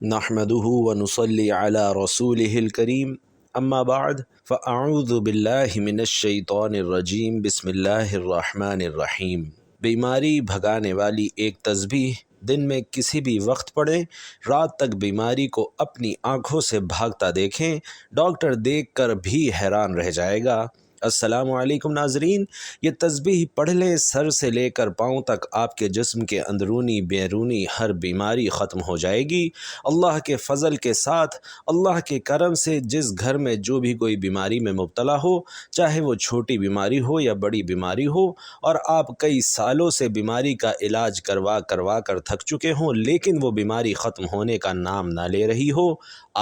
نحمده ونصلي على رسوله الكريم اما بعد فاعوذ باللہ من الشیطان الرجیم بسم اللہ الرحمن الرحیم۔ بیماری بھگانے والی ایک تسبیح دن میں کسی بھی وقت پڑھیں، رات تک بیماری کو اپنی آنکھوں سے بھاگتا دیکھیں، ڈاکٹر دیکھ کر بھی حیران رہ جائے گا۔ السلام علیکم ناظرین، یہ تسبیح پڑھ لیں، سر سے لے کر پاؤں تک آپ کے جسم کے اندرونی بیرونی ہر بیماری ختم ہو جائے گی۔ اللہ کے فضل کے ساتھ، اللہ کے کرم سے جس گھر میں جو بھی کوئی بیماری میں مبتلا ہو، چاہے وہ چھوٹی بیماری ہو یا بڑی بیماری ہو، اور آپ کئی سالوں سے بیماری کا علاج کروا کر تھک چکے ہوں لیکن وہ بیماری ختم ہونے کا نام نہ لے رہی ہو،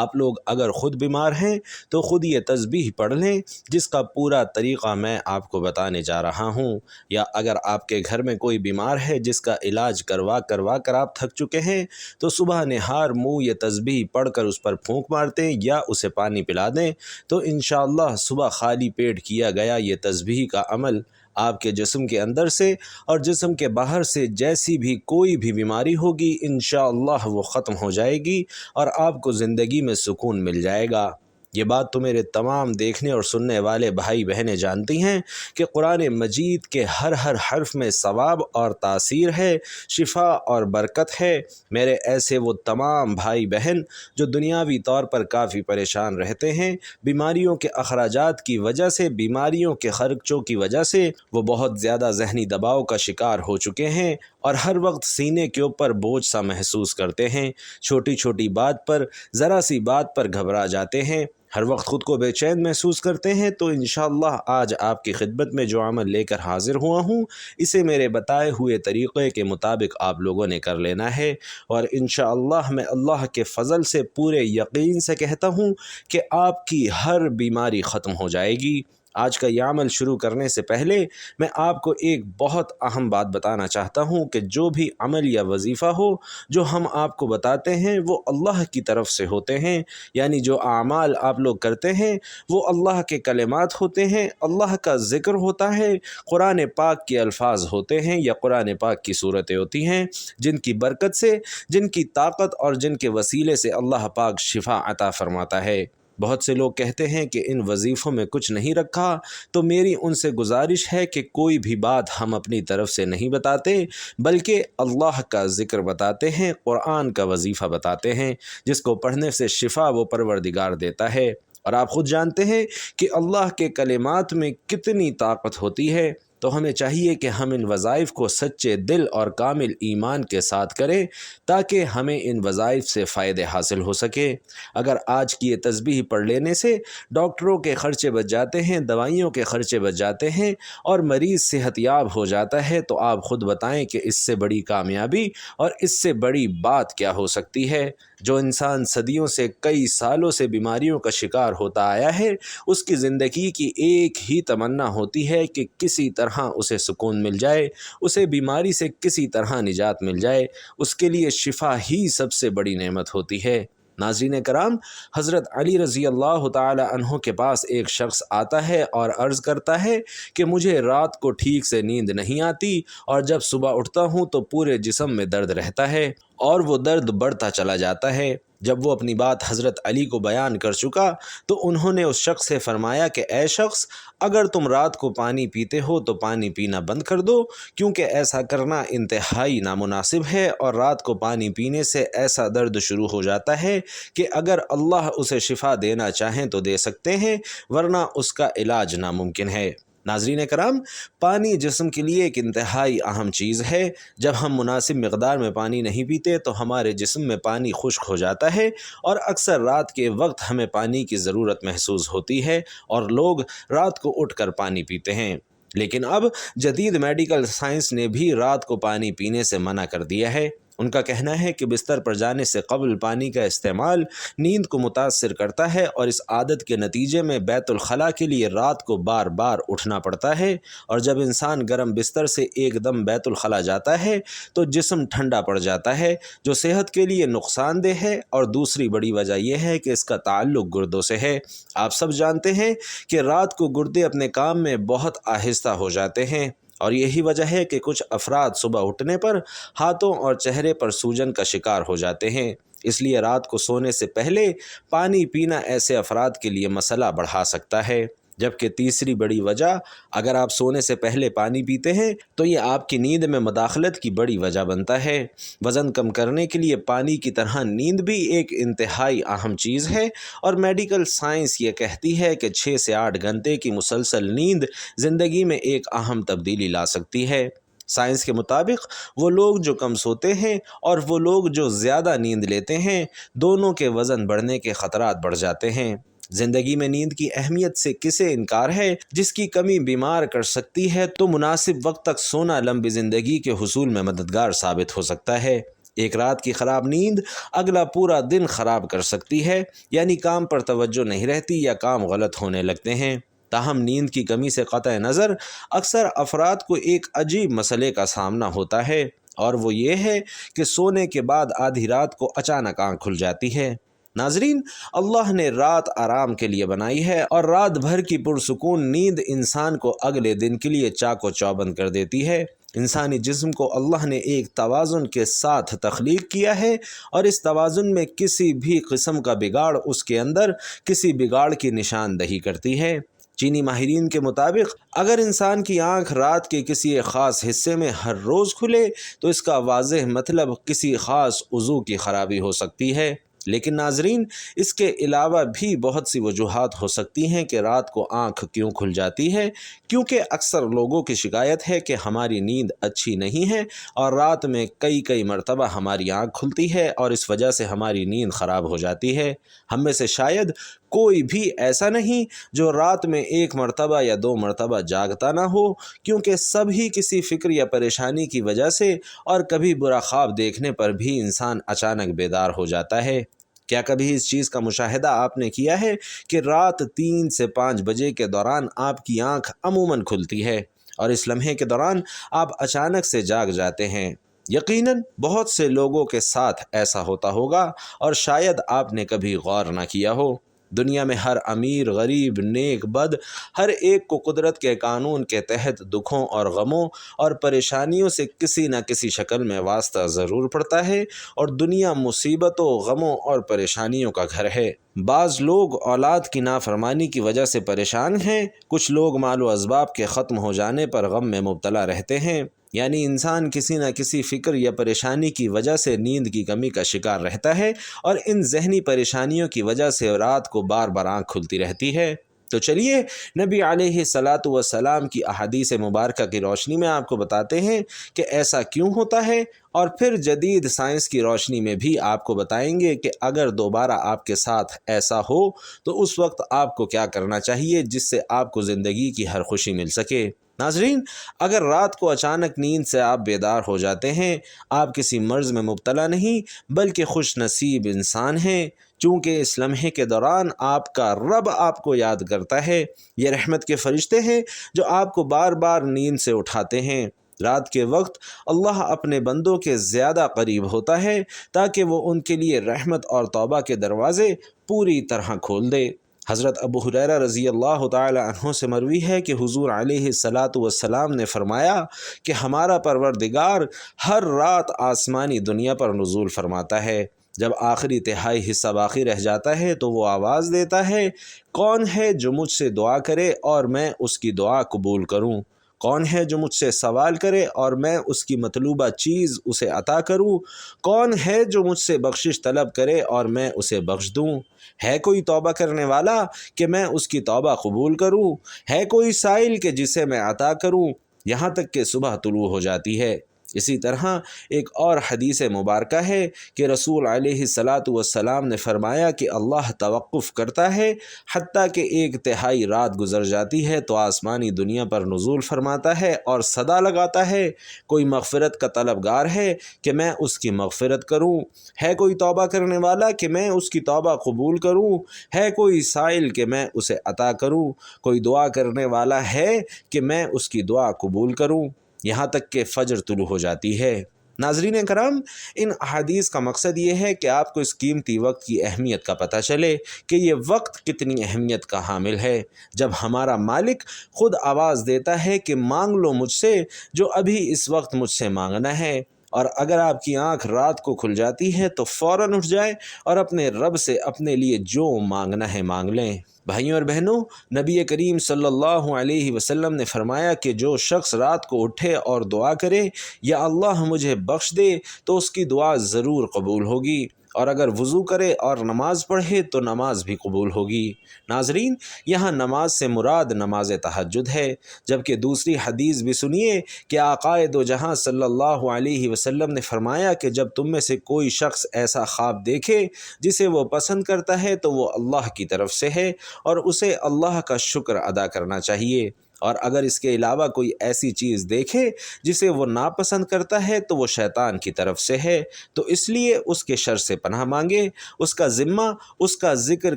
آپ لوگ اگر خود بیمار ہیں تو خود یہ تسبیح پڑھ لیں جس کا پورا طریقہ میں آپ کو بتانے جا رہا ہوں، یا اگر آپ کے گھر میں کوئی بیمار ہے جس کا علاج کروا کر آپ تھک چکے ہیں تو صبح نہار منہ یہ تسبیح پڑھ کر اس پر پھونک مار دیں یا اسے پانی پلا دیں، تو انشاءاللہ صبح خالی پیٹ کیا گیا یہ تسبیح کا عمل آپ کے جسم کے اندر سے اور جسم کے باہر سے جیسی بھی کوئی بھی بیماری ہوگی انشاءاللہ وہ ختم ہو جائے گی اور آپ کو زندگی میں سکون مل جائے گا۔ یہ بات تو میرے تمام دیکھنے اور سننے والے بھائی بہنیں جانتی ہیں کہ قرآن مجید کے ہر حرف میں ثواب اور تاثیر ہے، شفا اور برکت ہے۔ میرے ایسے وہ تمام بھائی بہن جو دنیاوی طور پر کافی پریشان رہتے ہیں، بیماریوں کے اخراجات کی وجہ سے، بیماریوں کے خرچوں کی وجہ سے وہ بہت زیادہ ذہنی دباؤ کا شکار ہو چکے ہیں اور ہر وقت سینے کے اوپر بوجھ سا محسوس کرتے ہیں، چھوٹی چھوٹی بات پر، ذرا سی بات پر گھبرا جاتے ہیں، ہر وقت خود کو بے چین محسوس کرتے ہیں، تو انشاءاللہ آج آپ کی خدمت میں جو عمل لے کر حاضر ہوا ہوں اسے میرے بتائے ہوئے طریقے کے مطابق آپ لوگوں نے کر لینا ہے، اور انشاءاللہ میں اللہ کے فضل سے پورے یقین سے کہتا ہوں کہ آپ کی ہر بیماری ختم ہو جائے گی۔ آج کا یہ عمل شروع کرنے سے پہلے میں آپ کو ایک بہت اہم بات بتانا چاہتا ہوں کہ جو بھی عمل یا وظیفہ ہو جو ہم آپ کو بتاتے ہیں وہ اللہ کی طرف سے ہوتے ہیں، یعنی جو اعمال آپ لوگ کرتے ہیں وہ اللہ کے کلمات ہوتے ہیں، اللہ کا ذکر ہوتا ہے، قرآن پاک کے الفاظ ہوتے ہیں یا قرآن پاک کی صورتیں ہوتی ہیں جن کی برکت سے، جن کی طاقت اور جن کے وسیلے سے اللہ پاک شفا عطا فرماتا ہے۔ بہت سے لوگ کہتے ہیں کہ ان وظیفوں میں کچھ نہیں رکھا، تو میری ان سے گزارش ہے کہ کوئی بھی بات ہم اپنی طرف سے نہیں بتاتے بلکہ اللہ کا ذکر بتاتے ہیں، قرآن کا وظیفہ بتاتے ہیں جس کو پڑھنے سے شفا وہ پروردگار دیتا ہے، اور آپ خود جانتے ہیں کہ اللہ کے کلمات میں کتنی طاقت ہوتی ہے، تو ہمیں چاہیے کہ ہم ان وظائف کو سچے دل اور کامل ایمان کے ساتھ کریں تاکہ ہمیں ان وظائف سے فائدے حاصل ہو سکے۔ اگر آج کی یہ تسبیح پڑھ لینے سے ڈاکٹروں کے خرچے بچ جاتے ہیں، دوائیوں کے خرچے بچ جاتے ہیں اور مریض صحت یاب ہو جاتا ہے، تو آپ خود بتائیں کہ اس سے بڑی کامیابی اور اس سے بڑی بات کیا ہو سکتی ہے۔ جو انسان صدیوں سے، کئی سالوں سے بیماریوں کا شکار ہوتا آیا ہے، اس کی زندگی کی ایک ہی تمنا ہوتی ہے کہ کسی طرح اسے سکون مل جائے، اسے بیماری سے کسی طرح نجات مل جائے، اس کے لیے شفا ہی سب سے بڑی نعمت ہوتی ہے۔ ناظرین کرام، حضرت علی رضی اللہ تعالی عنہ کے پاس ایک شخص آتا ہے اور عرض کرتا ہے کہ مجھے رات کو ٹھیک سے نیند نہیں آتی اور جب صبح اٹھتا ہوں تو پورے جسم میں درد رہتا ہے اور وہ درد بڑھتا چلا جاتا ہے۔ جب وہ اپنی بات حضرت علی کو بیان کر چکا تو انہوں نے اس شخص سے فرمایا کہ اے شخص، اگر تم رات کو پانی پیتے ہو تو پانی پینا بند کر دو، کیونکہ ایسا کرنا انتہائی نامناسب ہے، اور رات کو پانی پینے سے ایسا درد شروع ہو جاتا ہے کہ اگر اللہ اسے شفا دینا چاہیں تو دے سکتے ہیں، ورنہ اس کا علاج ناممکن ہے۔ ناظرین کرام، پانی جسم کے لیے ایک انتہائی اہم چیز ہے۔ جب ہم مناسب مقدار میں پانی نہیں پیتے تو ہمارے جسم میں پانی خشک ہو جاتا ہے اور اکثر رات کے وقت ہمیں پانی کی ضرورت محسوس ہوتی ہے اور لوگ رات کو اٹھ کر پانی پیتے ہیں، لیکن اب جدید میڈیکل سائنس نے بھی رات کو پانی پینے سے منع کر دیا ہے۔ ان کا کہنا ہے کہ بستر پر جانے سے قبل پانی کا استعمال نیند کو متاثر کرتا ہے اور اس عادت کے نتیجے میں بیت الخلاء کے لیے رات کو بار بار اٹھنا پڑتا ہے، اور جب انسان گرم بستر سے ایک دم بیت الخلاء جاتا ہے تو جسم ٹھنڈا پڑ جاتا ہے جو صحت کے لیے نقصان دہ ہے، اور دوسری بڑی وجہ یہ ہے کہ اس کا تعلق گردوں سے ہے۔ آپ سب جانتے ہیں کہ رات کو گردے اپنے کام میں بہت آہستہ ہو جاتے ہیں اور یہی وجہ ہے کہ کچھ افراد صبح اٹھنے پر ہاتھوں اور چہرے پر سوجن کا شکار ہو جاتے ہیں۔ اس لیے رات کو سونے سے پہلے پانی پینا ایسے افراد کے لیے مسئلہ بڑھا سکتا ہے۔ جبکہ تیسری بڑی وجہ، اگر آپ سونے سے پہلے پانی پیتے ہیں تو یہ آپ کی نیند میں مداخلت کی بڑی وجہ بنتا ہے۔ وزن کم کرنے کے لیے پانی کی طرح نیند بھی ایک انتہائی اہم چیز ہے، اور میڈیکل سائنس یہ کہتی ہے کہ 6 سے 8 گھنٹے کی مسلسل نیند زندگی میں ایک اہم تبدیلی لا سکتی ہے۔ سائنس کے مطابق وہ لوگ جو کم سوتے ہیں اور وہ لوگ جو زیادہ نیند لیتے ہیں، دونوں کے وزن بڑھنے کے خطرات بڑھ جاتے ہیں۔ زندگی میں نیند کی اہمیت سے کسے انکار ہے؟ جس کی کمی بیمار کر سکتی ہے، تو مناسب وقت تک سونا لمبی زندگی کے حصول میں مددگار ثابت ہو سکتا ہے۔ ایک رات کی خراب نیند اگلا پورا دن خراب کر سکتی ہے، یعنی کام پر توجہ نہیں رہتی یا کام غلط ہونے لگتے ہیں۔ تاہم نیند کی کمی سے قطع نظر اکثر افراد کو ایک عجیب مسئلے کا سامنا ہوتا ہے، اور وہ یہ ہے کہ سونے کے بعد آدھی رات کو اچانک آنکھ کھل جاتی ہے۔ ناظرین، اللہ نے رات آرام کے لیے بنائی ہے، اور رات بھر کی پرسکون نیند انسان کو اگلے دن کے لیے چاق و چوبند کر دیتی ہے۔ انسانی جسم کو اللہ نے ایک توازن کے ساتھ تخلیق کیا ہے، اور اس توازن میں کسی بھی قسم کا بگاڑ اس کے اندر کسی بگاڑ کی نشاندہی کرتی ہے۔ چینی ماہرین کے مطابق اگر انسان کی آنکھ رات کے کسی ایک خاص حصے میں ہر روز کھلے تو اس کا واضح مطلب کسی خاص عضو کی خرابی ہو سکتی ہے۔ لیکن ناظرین، اس کے علاوہ بھی بہت سی وجوہات ہو سکتی ہیں کہ رات کو آنکھ کیوں کھل جاتی ہے، کیونکہ اکثر لوگوں کی شکایت ہے کہ ہماری نیند اچھی نہیں ہے، اور رات میں کئی مرتبہ ہماری آنکھ کھلتی ہے اور اس وجہ سے ہماری نیند خراب ہو جاتی ہے۔ ہم میں سے شاید کوئی بھی ایسا نہیں جو رات میں 1 مرتبہ یا 2 مرتبہ جاگتا نہ ہو، کیونکہ سبھی کسی فکر یا پریشانی کی وجہ سے اور کبھی برا خواب دیکھنے پر بھی انسان اچانک بیدار ہو جاتا ہے۔ کیا کبھی اس چیز کا مشاہدہ آپ نے کیا ہے کہ رات 3 سے 5 بجے کے دوران آپ کی آنکھ عموماً کھلتی ہے، اور اس لمحے کے دوران آپ اچانک سے جاگ جاتے ہیں؟ یقیناً بہت سے لوگوں کے ساتھ ایسا ہوتا ہوگا، اور شاید آپ نے کبھی غور نہ کیا ہو۔ دنیا میں ہر امیر، غریب، نیک، بد، ہر ایک کو قدرت کے قانون کے تحت دکھوں اور غموں اور پریشانیوں سے کسی نہ کسی شکل میں واسطہ ضرور پڑتا ہے، اور دنیا مصیبتوں، غموں اور پریشانیوں کا گھر ہے۔ بعض لوگ اولاد کی نافرمانی کی وجہ سے پریشان ہیں، کچھ لوگ مال و اسباب کے ختم ہو جانے پر غم میں مبتلا رہتے ہیں۔ یعنی انسان کسی نہ کسی فکر یا پریشانی کی وجہ سے نیند کی کمی کا شکار رہتا ہے، اور ان ذہنی پریشانیوں کی وجہ سے رات کو بار بار آنکھ کھلتی رہتی ہے۔ تو چلیے نبی علیہ الصلاۃ والسلام کی احادیث مبارکہ کی روشنی میں آپ کو بتاتے ہیں کہ ایسا کیوں ہوتا ہے، اور پھر جدید سائنس کی روشنی میں بھی آپ کو بتائیں گے کہ اگر دوبارہ آپ کے ساتھ ایسا ہو تو اس وقت آپ کو کیا کرنا چاہیے جس سے آپ کو زندگی کی ہر خوشی مل سکے۔ ناظرین، اگر رات کو اچانک نیند سے آپ بیدار ہو جاتے ہیں، آپ کسی مرض میں مبتلا نہیں بلکہ خوش نصیب انسان ہیں، چونکہ اس لمحے کے دوران آپ کا رب آپ کو یاد کرتا ہے۔ یہ رحمت کے فرشتے ہیں جو آپ کو بار بار نیند سے اٹھاتے ہیں۔ رات کے وقت اللہ اپنے بندوں کے زیادہ قریب ہوتا ہے تاکہ وہ ان کے لیے رحمت اور توبہ کے دروازے پوری طرح کھول دے۔ حضرت ابو ہریرہ رضی اللہ تعالی عنہ سے مروی ہے کہ حضور علیہ الصلاۃ والسلام نے فرمایا کہ ہمارا پروردگار ہر رات آسمانی دنیا پر نزول فرماتا ہے۔ جب آخری تہائی حصہ باقی رہ جاتا ہے تو وہ آواز دیتا ہے، کون ہے جو مجھ سے دعا کرے اور میں اس کی دعا قبول کروں؟ کون ہے جو مجھ سے سوال کرے اور میں اس کی مطلوبہ چیز اسے عطا کروں؟ کون ہے جو مجھ سے بخشش طلب کرے اور میں اسے بخش دوں؟ ہے کوئی توبہ کرنے والا کہ میں اس کی توبہ قبول کروں؟ ہے کوئی سائل کہ جسے میں عطا کروں؟ یہاں تک کہ صبح طلوع ہو جاتی ہے۔ اسی طرح ایک اور حدیث مبارکہ ہے کہ رسول علیہ الصلاۃ والسلام نے فرمایا کہ اللہ توقف کرتا ہے حتیٰ کہ 1/3 رات گزر جاتی ہے تو آسمانی دنیا پر نزول فرماتا ہے اور صدا لگاتا ہے، کوئی مغفرت کا طلبگار ہے کہ میں اس کی مغفرت کروں؟ ہے کوئی توبہ کرنے والا کہ میں اس کی توبہ قبول کروں؟ ہے کوئی سائل کہ میں اسے عطا کروں؟ کوئی دعا کرنے والا ہے کہ میں اس کی دعا قبول کروں؟ یہاں تک کہ فجر طلوع ہو جاتی ہے۔ ناظرین کرام، ان احادیث کا مقصد یہ ہے کہ آپ کو اس قیمتی وقت کی اہمیت کا پتہ چلے کہ یہ وقت کتنی اہمیت کا حامل ہے۔ جب ہمارا مالک خود آواز دیتا ہے کہ مانگ لو مجھ سے جو ابھی اس وقت مجھ سے مانگنا ہے، اور اگر آپ کی آنکھ رات کو کھل جاتی ہے تو فوراً اٹھ جائیں اور اپنے رب سے اپنے لیے جو مانگنا ہے مانگ لیں۔ بھائیوں اور بہنوں، نبی کریم صلی اللہ علیہ وسلم نے فرمایا کہ جو شخص رات کو اٹھے اور دعا کرے یا اللہ مجھے بخش دے تو اس کی دعا ضرور قبول ہوگی، اور اگر وضو کرے اور نماز پڑھے تو نماز بھی قبول ہوگی۔ ناظرین، یہاں نماز سے مراد نماز تہجد ہے، جبکہ دوسری حدیث بھی سنیے کہ آقائے دو جہاں صلی اللہ علیہ وسلم نے فرمایا کہ جب تم میں سے کوئی شخص ایسا خواب دیکھے جسے وہ پسند کرتا ہے تو وہ اللہ کی طرف سے ہے اور اسے اللہ کا شکر ادا کرنا چاہیے، اور اگر اس کے علاوہ کوئی ایسی چیز دیکھے جسے وہ ناپسند کرتا ہے تو وہ شیطان کی طرف سے ہے، تو اس لیے اس کے شر سے پناہ مانگے، اس کا ذمہ اس کا ذکر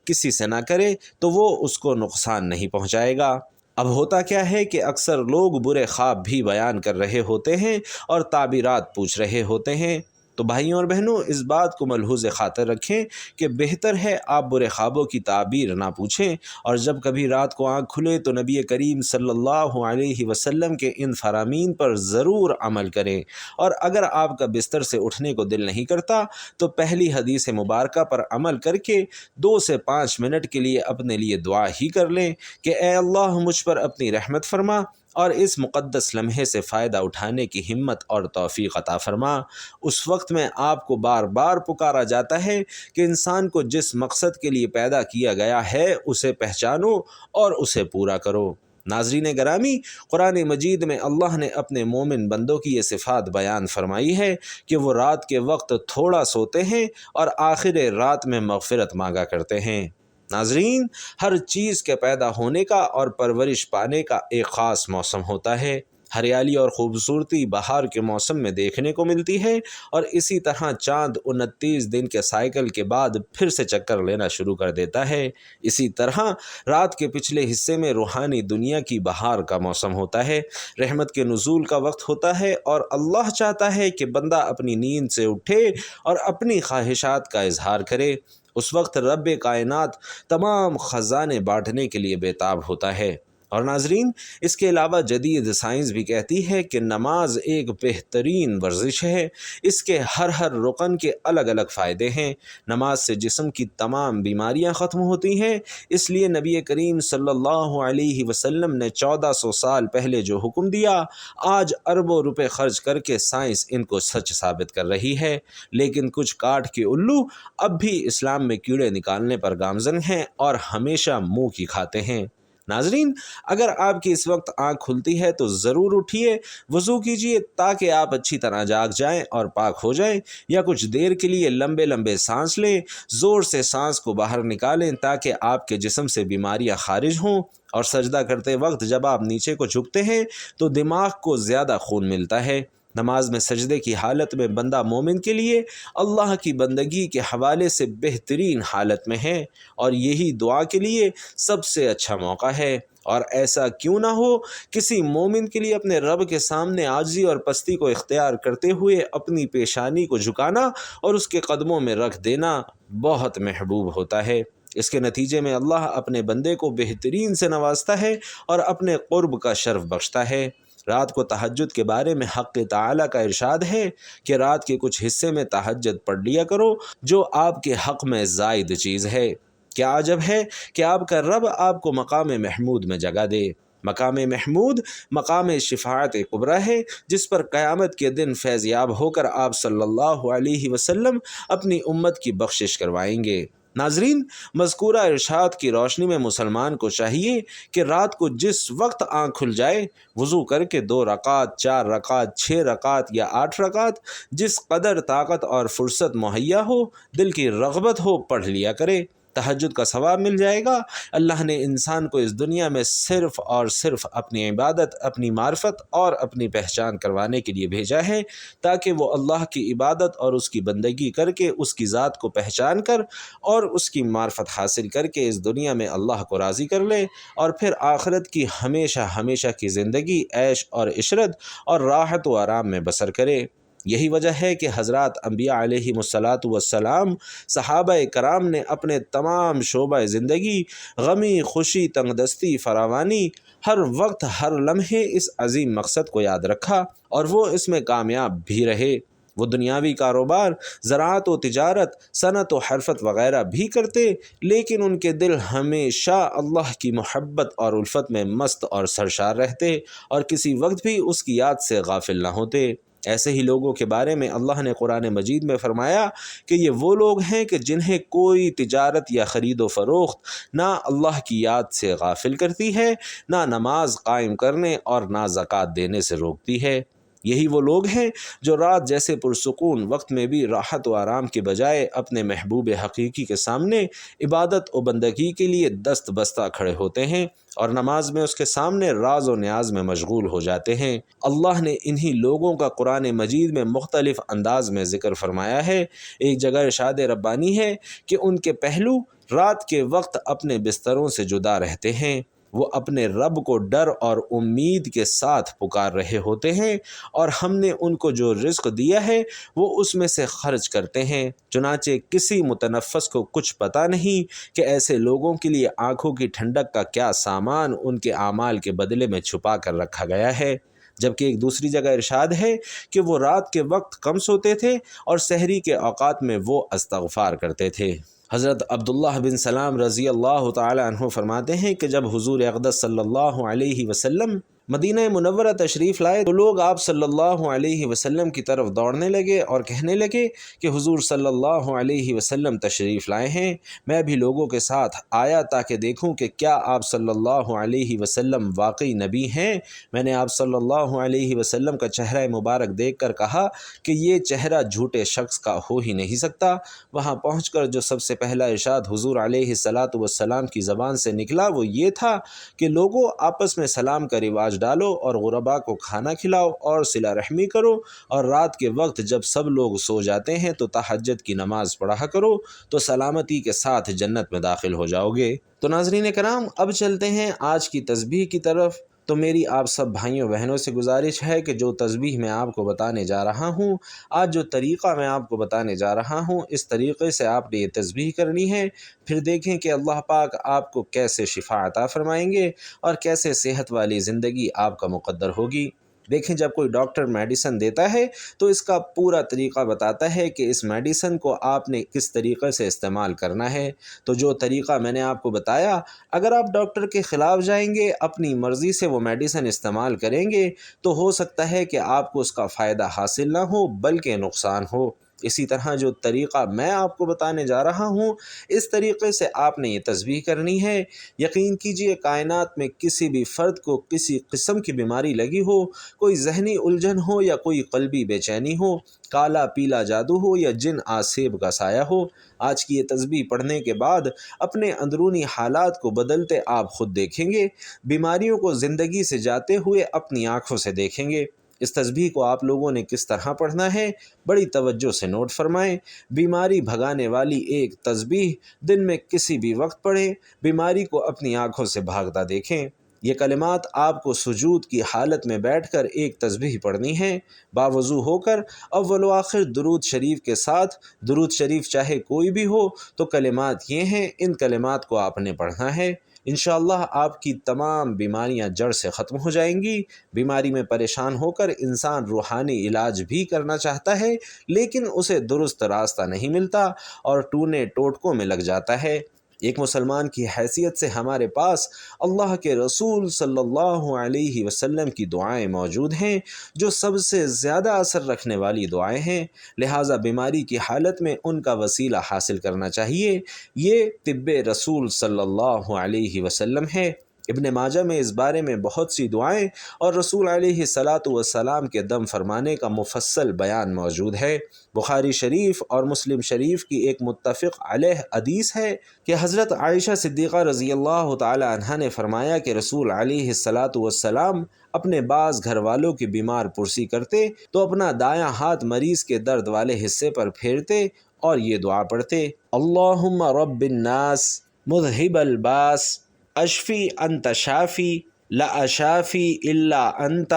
کسی سے نہ کرے تو وہ اس کو نقصان نہیں پہنچائے گا۔ اب ہوتا کیا ہے کہ اکثر لوگ برے خواب بھی بیان کر رہے ہوتے ہیں اور تعبیرات پوچھ رہے ہوتے ہیں، تو بھائیوں اور بہنوں اس بات کو ملحوظ خاطر رکھیں کہ بہتر ہے آپ برے خوابوں کی تعبیر نہ پوچھیں، اور جب کبھی رات کو آنکھ کھلے تو نبی کریم صلی اللہ علیہ وسلم کے ان فرامین پر ضرور عمل کریں، اور اگر آپ کا بستر سے اٹھنے کو دل نہیں کرتا تو پہلی حدیث مبارکہ پر عمل کر کے 2 سے 5 منٹ کے لیے اپنے لیے دعا ہی کر لیں کہ اے اللہ مجھ پر اپنی رحمت فرما اور اس مقدس لمحے سے فائدہ اٹھانے کی ہمت اور توفیق عطا فرما۔ اس وقت میں آپ کو بار بار پکارا جاتا ہے کہ انسان کو جس مقصد کے لیے پیدا کیا گیا ہے اسے پہچانو اور اسے پورا کرو۔ ناظرین گرامی، قرآن مجید میں اللہ نے اپنے مومن بندوں کی یہ صفات بیان فرمائی ہے کہ وہ رات کے وقت تھوڑا سوتے ہیں اور آخر رات میں مغفرت مانگا کرتے ہیں۔ ناظرین، ہر چیز کے پیدا ہونے کا اور پرورش پانے کا ایک خاص موسم ہوتا ہے۔ ہریالی اور خوبصورتی بہار کے موسم میں دیکھنے کو ملتی ہے، اور اسی طرح چاند 29 دن کے سائیکل کے بعد پھر سے چکر لینا شروع کر دیتا ہے۔ اسی طرح رات کے پچھلے حصے میں روحانی دنیا کی بہار کا موسم ہوتا ہے، رحمت کے نزول کا وقت ہوتا ہے، اور اللہ چاہتا ہے کہ بندہ اپنی نیند سے اٹھے اور اپنی خواہشات کا اظہار کرے۔ اس وقت رب کائنات تمام خزانے بانٹنے کے لیے بےتاب ہوتا ہے۔ اور ناظرین، اس کے علاوہ جدید سائنس بھی کہتی ہے کہ نماز ایک بہترین ورزش ہے، اس کے ہر رکن کے الگ الگ فائدے ہیں۔ نماز سے جسم کی تمام بیماریاں ختم ہوتی ہیں، اس لیے نبی کریم صلی اللہ علیہ وسلم نے 1400 سال پہلے جو حکم دیا، آج اربوں روپے خرچ کر کے سائنس ان کو سچ ثابت کر رہی ہے، لیکن کچھ کاٹ کے الو اب بھی اسلام میں کیڑے نکالنے پر گامزن ہیں اور ہمیشہ منہ کی کھاتے ہیں۔ ناظرین، اگر آپ کی اس وقت آنکھ کھلتی ہے تو ضرور اٹھیے، وضو کیجیے تاکہ آپ اچھی طرح جاگ جائیں اور پاک ہو جائیں، یا کچھ دیر کے لیے لمبے لمبے سانس لیں، زور سے سانس کو باہر نکالیں تاکہ آپ کے جسم سے بیماریاں خارج ہوں، اور سجدہ کرتے وقت جب آپ نیچے کو جھکتے ہیں تو دماغ کو زیادہ خون ملتا ہے۔ نماز میں سجدے کی حالت میں بندہ مومن کے لیے اللہ کی بندگی کے حوالے سے بہترین حالت میں ہے، اور یہی دعا کے لیے سب سے اچھا موقع ہے۔ اور ایسا کیوں نہ ہو، کسی مومن کے لیے اپنے رب کے سامنے عاجزی اور پستی کو اختیار کرتے ہوئے اپنی پیشانی کو جھکانا اور اس کے قدموں میں رکھ دینا بہت محبوب ہوتا ہے۔ اس کے نتیجے میں اللہ اپنے بندے کو بہترین سے نوازتا ہے اور اپنے قرب کا شرف بخشتا ہے۔ رات کو تہجد کے بارے میں حق تعالی کا ارشاد ہے کہ رات کے کچھ حصے میں تہجد پڑھ لیا کرو جو آپ کے حق میں زائد چیز ہے۔ کیا عجب ہے کہ آپ کا رب آپ کو مقام محمود میں جگہ دے۔ مقام محمود مقام شفاعت کبریٰ ہے، جس پر قیامت کے دن فیض یاب ہو کر آپ صلی اللہ علیہ وسلم اپنی امت کی بخشش کروائیں گے۔ ناظرین، مذکورہ ارشاد کی روشنی میں مسلمان کو چاہیے کہ رات کو جس وقت آنکھ کھل جائے وضو کر کے 2 رکعت، 4 رکعت، 6 رکعت یا 8 رکعت جس قدر طاقت اور فرصت مہیا ہو، دل کی رغبت ہو، پڑھ لیا کرے۔ تہجد کا ثواب مل جائے گا۔ اللہ نے انسان کو اس دنیا میں صرف اور صرف اپنی عبادت، اپنی معرفت اور اپنی پہچان کروانے کے لیے بھیجا ہے، تاکہ وہ اللہ کی عبادت اور اس کی بندگی کر کے اس کی ذات کو پہچان کر اور اس کی معرفت حاصل کر کے اس دنیا میں اللہ کو راضی کر لے، اور پھر آخرت کی ہمیشہ ہمیشہ کی زندگی عیش اور عشرت اور راحت و آرام میں بسر کرے۔ یہی وجہ ہے کہ حضرات انبیاء علیہ الصلاۃ والسلام، صحابہ کرام نے اپنے تمام شعبہ زندگی، غمی، خوشی، تنگ دستی، فراوانی، ہر وقت ہر لمحے اس عظیم مقصد کو یاد رکھا اور وہ اس میں کامیاب بھی رہے۔ وہ دنیاوی کاروبار، زراعت و تجارت، صنعت و حرفت وغیرہ بھی کرتے، لیکن ان کے دل ہمیشہ اللہ کی محبت اور الفت میں مست اور سرشار رہتے اور کسی وقت بھی اس کی یاد سے غافل نہ ہوتے۔ ایسے ہی لوگوں کے بارے میں اللہ نے قرآن مجید میں فرمایا کہ یہ وہ لوگ ہیں کہ جنہیں کوئی تجارت یا خرید و فروخت نہ اللہ کی یاد سے غافل کرتی ہے، نہ نماز قائم کرنے اور نہ زکوٰۃ دینے سے روکتی ہے۔ یہی وہ لوگ ہیں جو رات جیسے پرسکون وقت میں بھی راحت و آرام کے بجائے اپنے محبوب حقیقی کے سامنے عبادت و بندگی کے لیے دست بستہ کھڑے ہوتے ہیں اور نماز میں اس کے سامنے راز و نیاز میں مشغول ہو جاتے ہیں۔ اللہ نے انہی لوگوں کا قرآن مجید میں مختلف انداز میں ذکر فرمایا ہے۔ ایک جگہ ارشاد ربانی ہے کہ ان کے پہلو رات کے وقت اپنے بستروں سے جدا رہتے ہیں، وہ اپنے رب کو ڈر اور امید کے ساتھ پکار رہے ہوتے ہیں اور ہم نے ان کو جو رزق دیا ہے وہ اس میں سے خرچ کرتے ہیں۔ چنانچہ کسی متنفس کو کچھ پتہ نہیں کہ ایسے لوگوں کے لیے آنکھوں کی ٹھنڈک کا کیا سامان ان کے اعمال کے بدلے میں چھپا کر رکھا گیا ہے۔ جبکہ ایک دوسری جگہ ارشاد ہے کہ وہ رات کے وقت کم سوتے تھے اور سحری کے اوقات میں وہ استغفار کرتے تھے۔ حضرت عبداللہ بن سلام رضی اللہ تعالی عنہ فرماتے ہیں کہ جب حضور اقدس صلی اللہ علیہ وسلم مدینہ منورہ تشریف لائے تو لوگ آپ صلی اللہ علیہ وسلم کی طرف دوڑنے لگے اور کہنے لگے کہ حضور صلی اللہ علیہ وسلم تشریف لائے ہیں۔ میں بھی لوگوں کے ساتھ آیا تاکہ دیکھوں کہ کیا آپ صلی اللہ علیہ وسلم واقعی نبی ہیں۔ میں نے آپ صلی اللہ علیہ وسلم کا چہرہ مبارک دیکھ کر کہا کہ یہ چہرہ جھوٹے شخص کا ہو ہی نہیں سکتا۔ وہاں پہنچ کر جو سب سے پہلا ارشاد حضور علیہ الصلاۃ والسلام کی زبان سے نکلا وہ یہ تھا کہ لوگوں آپس میں سلام کا رواج ڈالو اور غربا کو کھانا کھلاؤ اور صلہ رحمی کرو اور رات کے وقت جب سب لوگ سو جاتے ہیں تو تہجد کی نماز پڑھا کرو تو سلامتی کے ساتھ جنت میں داخل ہو جاؤ گے۔ تو ناظرین کرام، اب چلتے ہیں آج کی تسبیح کی طرف۔ تو میری آپ سب بھائیوں بہنوں سے گزارش ہے کہ جو تسبیح میں آپ کو بتانے جا رہا ہوں، آج جو طریقہ میں آپ کو بتانے جا رہا ہوں، اس طریقے سے آپ نے یہ تسبیح کرنی ہے۔ پھر دیکھیں کہ اللہ پاک آپ کو کیسے شفا عطا فرمائیں گے اور کیسے صحت والی زندگی آپ کا مقدر ہوگی۔ دیکھیں، جب کوئی ڈاکٹر میڈیسن دیتا ہے تو اس کا پورا طریقہ بتاتا ہے کہ اس میڈیسن کو آپ نے کس طریقے سے استعمال کرنا ہے۔ تو جو طریقہ میں نے آپ کو بتایا، اگر آپ ڈاکٹر کے خلاف جائیں گے، اپنی مرضی سے وہ میڈیسن استعمال کریں گے تو ہو سکتا ہے کہ آپ کو اس کا فائدہ حاصل نہ ہو بلکہ نقصان ہو۔ اسی طرح جو طریقہ میں آپ کو بتانے جا رہا ہوں، اس طریقے سے آپ نے یہ تسبیح کرنی ہے۔ یقین کیجئے کائنات میں کسی بھی فرد کو کسی قسم کی بیماری لگی ہو، کوئی ذہنی الجھن ہو یا کوئی قلبی بے چینی ہو، کالا پیلا جادو ہو یا جن آسیب کا سایہ ہو، آج کی یہ تسبیح پڑھنے کے بعد اپنے اندرونی حالات کو بدلتے آپ خود دیکھیں گے، بیماریوں کو زندگی سے جاتے ہوئے اپنی آنکھوں سے دیکھیں گے۔ اس تسبیح کو آپ لوگوں نے کس طرح پڑھنا ہے، بڑی توجہ سے نوٹ فرمائیں۔ بیماری بھگانے والی ایک تسبیح دن میں کسی بھی وقت پڑھیں، بیماری کو اپنی آنکھوں سے بھاگتا دیکھیں۔ یہ کلمات آپ کو سجود کی حالت میں بیٹھ کر ایک تسبیح پڑھنی ہے، باوضو ہو کر اول و آخر درود شریف کے ساتھ۔ درود شریف چاہے کوئی بھی ہو تو کلمات یہ ہیں، ان کلمات کو آپ نے پڑھنا ہے۔ انشاءاللہ آپ کی تمام بیماریاں جڑ سے ختم ہو جائیں گی۔ بیماری میں پریشان ہو کر انسان روحانی علاج بھی کرنا چاہتا ہے لیکن اسے درست راستہ نہیں ملتا اور ٹونے ٹوٹکوں میں لگ جاتا ہے۔ ایک مسلمان کی حیثیت سے ہمارے پاس اللہ کے رسول صلی اللہ علیہ وسلم کی دعائیں موجود ہیں جو سب سے زیادہ اثر رکھنے والی دعائیں ہیں، لہٰذا بیماری کی حالت میں ان کا وسیلہ حاصل کرنا چاہیے۔ یہ طب رسول صلی اللہ علیہ وسلم ہے۔ ابن ماجہ میں اس بارے میں بہت سی دعائیں اور رسول علیہ الصلاۃ والسلام کے دم فرمانے کا مفصل بیان موجود ہے۔ بخاری شریف اور مسلم شریف کی ایک متفق علیہ حدیث ہے کہ حضرت عائشہ صدیقہ رضی اللہ تعالی عنہا نے فرمایا کہ رسول علیہ الصلاۃ والسلام اپنے بعض گھر والوں کی بیمار پرسی کرتے تو اپنا دایاں ہاتھ مریض کے درد والے حصے پر پھیرتے اور یہ دعا پڑھتے: اللہم رب الناس مذہب الباس اشفی انت شافی لا شافی الا انت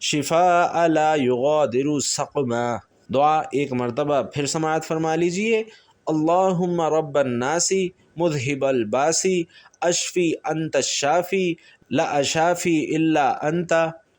شفاء لا یغادر سقما۔ دعا ایک مرتبہ پھر سماعت فرما لیجئے۔ اللہم رب الناس مذہب الباسی اشفی انت الشافی لا شافی الا انت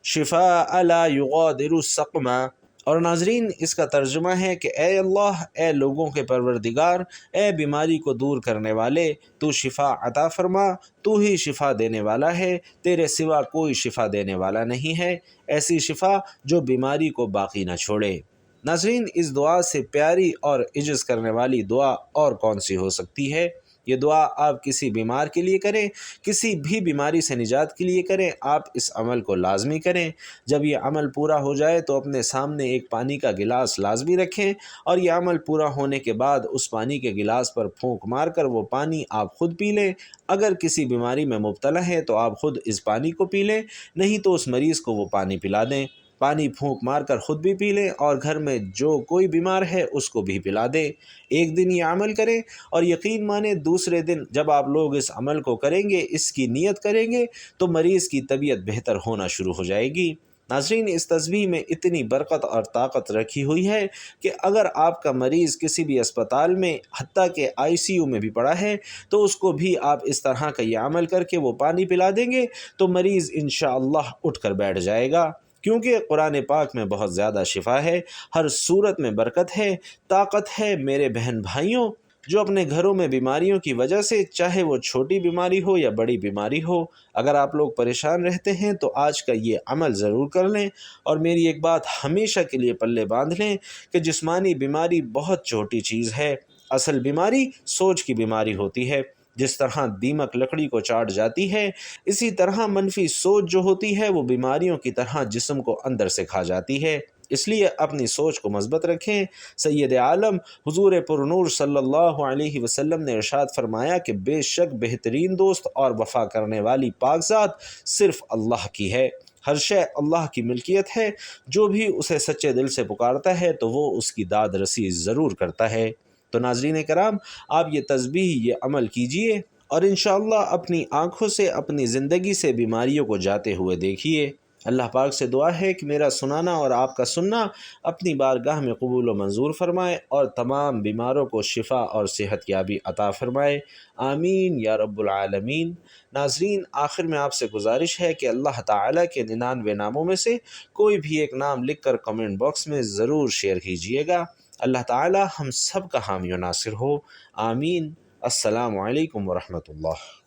شفاء لا یغادر سقما۔ اور ناظرین، اس کا ترجمہ ہے کہ اے اللہ، اے لوگوں کے پروردگار، اے بیماری کو دور کرنے والے، تو شفا عطا فرما، تو ہی شفا دینے والا ہے، تیرے سوا کوئی شفا دینے والا نہیں ہے، ایسی شفا جو بیماری کو باقی نہ چھوڑے۔ ناظرین، اس دعا سے پیاری اور عجز کرنے والی دعا اور کون سی ہو سکتی ہے؟ یہ دعا آپ کسی بیمار کے لیے کریں، کسی بھی بیماری سے نجات کے لیے کریں، آپ اس عمل کو لازمی کریں۔ جب یہ عمل پورا ہو جائے تو اپنے سامنے ایک پانی کا گلاس لازمی رکھیں، اور یہ عمل پورا ہونے کے بعد اس پانی کے گلاس پر پھونک مار کر وہ پانی آپ خود پی لیں۔ اگر کسی بیماری میں مبتلا ہے تو آپ خود اس پانی کو پی لیں، نہیں تو اس مریض کو وہ پانی پلا دیں۔ پانی پھونک مار کر خود بھی پی لیں اور گھر میں جو کوئی بیمار ہے اس کو بھی پلا دیں۔ ایک دن یہ عمل کریں اور یقین مانیں دوسرے دن جب آپ لوگ اس عمل کو کریں گے، اس کی نیت کریں گے، تو مریض کی طبیعت بہتر ہونا شروع ہو جائے گی۔ ناظرین، اس تسبیح میں اتنی برکت اور طاقت رکھی ہوئی ہے کہ اگر آپ کا مریض کسی بھی اسپتال میں حتیٰ کہ ICU میں بھی پڑا ہے تو اس کو بھی آپ اس طرح کا یہ عمل کر کے وہ پانی پلا دیں گے تو مریض انشاءاللہ اٹھ کر بیٹھ جائے گا، کیونکہ قرآن پاک میں بہت زیادہ شفا ہے، ہر صورت میں برکت ہے، طاقت ہے۔ میرے بہن بھائیوں، جو اپنے گھروں میں بیماریوں کی وجہ سے، چاہے وہ چھوٹی بیماری ہو یا بڑی بیماری ہو، اگر آپ لوگ پریشان رہتے ہیں تو آج کا یہ عمل ضرور کر لیں، اور میری ایک بات ہمیشہ کے لیے پلے باندھ لیں کہ جسمانی بیماری بہت چھوٹی چیز ہے، اصل بیماری سوچ کی بیماری ہوتی ہے۔ جس طرح دیمک لکڑی کو چاٹ جاتی ہے، اسی طرح منفی سوچ جو ہوتی ہے وہ بیماریوں کی طرح جسم کو اندر سے کھا جاتی ہے۔ اس لیے اپنی سوچ کو مثبت رکھیں۔ سید عالم حضور پرنور صلی اللہ علیہ وسلم نے ارشاد فرمایا کہ بے شک بہترین دوست اور وفا کرنے والی پاک ذات صرف اللہ کی ہے، ہر شے اللہ کی ملکیت ہے، جو بھی اسے سچے دل سے پکارتا ہے تو وہ اس کی داد رسی ضرور کرتا ہے۔ تو ناظرین کرام، آپ یہ تسبیح، یہ عمل کیجئے اور انشاءاللہ اپنی آنکھوں سے، اپنی زندگی سے بیماریوں کو جاتے ہوئے دیکھیے۔ اللہ پاک سے دعا ہے کہ میرا سنانا اور آپ کا سننا اپنی بارگاہ میں قبول و منظور فرمائے اور تمام بیماروں کو شفا اور صحت یابی عطا فرمائے، آمین یا رب العالمین۔ ناظرین، آخر میں آپ سے گزارش ہے کہ اللہ تعالیٰ کے 99 ناموں میں سے کوئی بھی ایک نام لکھ کر کمنٹ باکس میں ضرور شیئر کیجیے گا۔ اللہ تعالیٰ ہم سب کا حامی و ناصر ہو، آمین۔ السلام علیکم ورحمۃ اللہ۔